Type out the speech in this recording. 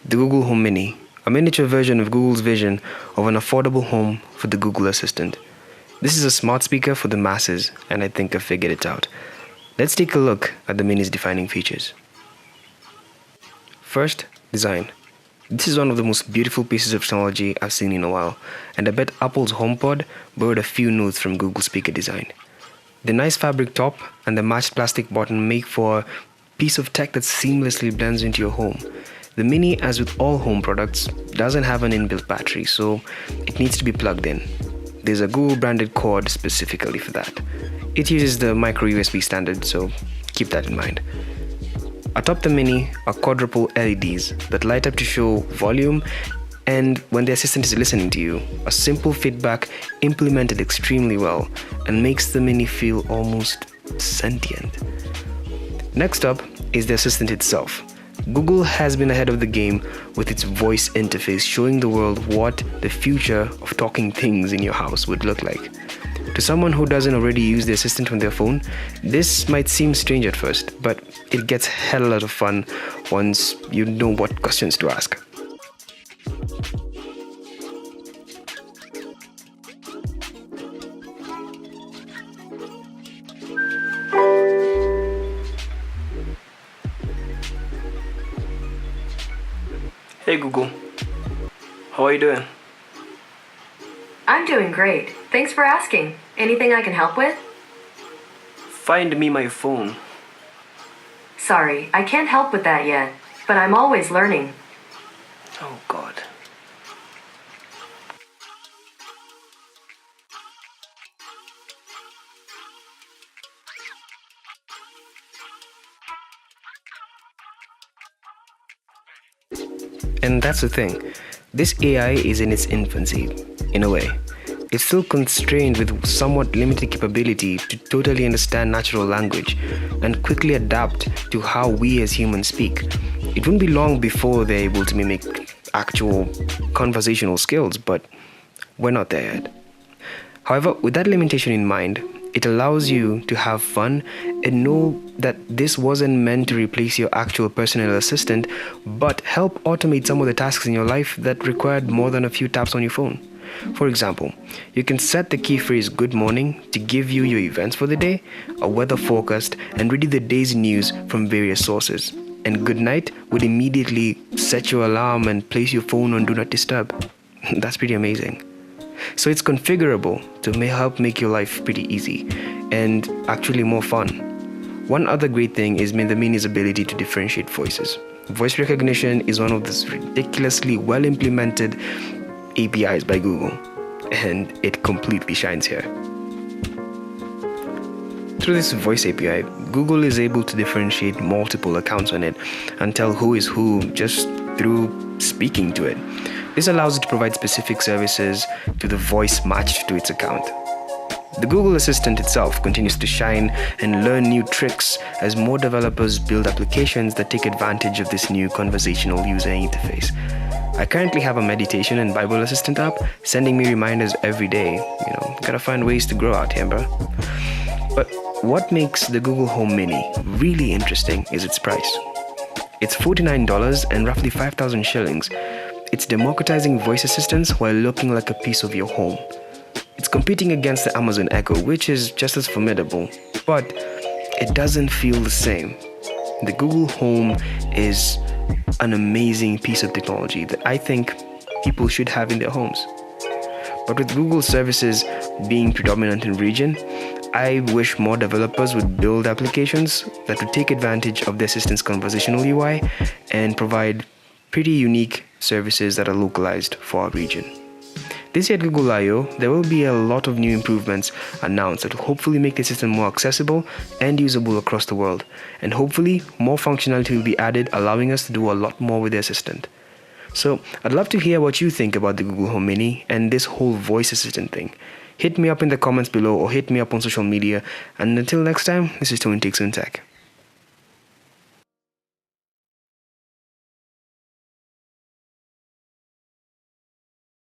The Google Home Mini, a miniature version of Google's vision of an affordable home for the Google Assistant. This is a smart speaker for the masses, and I think I've figured it out. Let's take a look at the Mini's defining features. First, design. This is one of the most beautiful pieces of technology I've seen in a while, and I bet Apple's HomePod borrowed a few notes from Google speaker design. The nice fabric top and the matched plastic bottom make for a piece of tech that seamlessly blends into your home. The Mini, as with all home products, doesn't have an inbuilt battery, so it needs to be plugged in. There's a Google branded cord specifically for that. It uses the micro USB standard, so keep that in mind. Atop the Mini are quadruple LEDs that light up to show volume and when the assistant is listening to you. A simple feedback implemented extremely well and makes the Mini feel almost sentient. Next up is the assistant itself. Google has been ahead of the game with its voice interface, showing the world what the future of talking things in your house would look like. To someone who doesn't already use the assistant on their phone, this might seem strange at first, but it gets hell lot of fun once you know what questions to ask. Hey Google, how are you doing? I'm doing great. Thanks for asking. Anything I can help with? Find me my phone. Sorry, I can't help with that yet, but I'm always learning. Oh God. And that's the thing. This AI is in its infancy, in a way. It's still constrained with somewhat limited capability to totally understand natural language and quickly adapt to how we as humans speak. It won't be long before they're able to mimic actual conversational skills, but we're not there yet. However, with that limitation in mind, it allows you to have fun and know that this wasn't meant to replace your actual personal assistant, but help automate some of the tasks in your life that required more than a few taps on your phone. For example, you can set the key phrase "Good morning" to give you your events for the day, a weather forecast, and read the day's news from various sources. And "Good night" would immediately set your alarm and place your phone on Do Not Disturb. That's pretty amazing. So it's configurable to help make your life pretty easy and actually more fun. One other great thing is the Mini's ability to differentiate voices. Voice recognition is one of these ridiculously well implemented APIs by Google, and it completely shines here. Through this voice API, Google is able to differentiate multiple accounts on it and tell who is who just through speaking to it. This allows it to provide specific services to the voice matched to its account. The Google Assistant itself continues to shine and learn new tricks as more developers build applications that take advantage of this new conversational user interface. I currently have a meditation and Bible Assistant app sending me reminders every day. Gotta find ways to grow out here, bro. But what makes the Google Home Mini really interesting is its price. It's $49 and roughly 5,000 shillings. It's democratizing voice assistance while looking like a piece of your home. It's competing against the Amazon Echo, which is just as formidable, but it doesn't feel the same. The Google Home is an amazing piece of technology that I think people should have in their homes. But with Google services being predominant in region, I wish more developers would build applications that would take advantage of the assistant's conversational UI and provide pretty unique services that are localized for our region. This year at Google I/O, there will be a lot of new improvements announced that will hopefully make the system more accessible and usable across the world. And hopefully, more functionality will be added, allowing us to do a lot more with the assistant. So, I'd love to hear what you think about the Google Home Mini and this whole voice assistant thing. Hit me up in the comments below or hit me up on social media. And until next time, this is Tony Takes on Tech.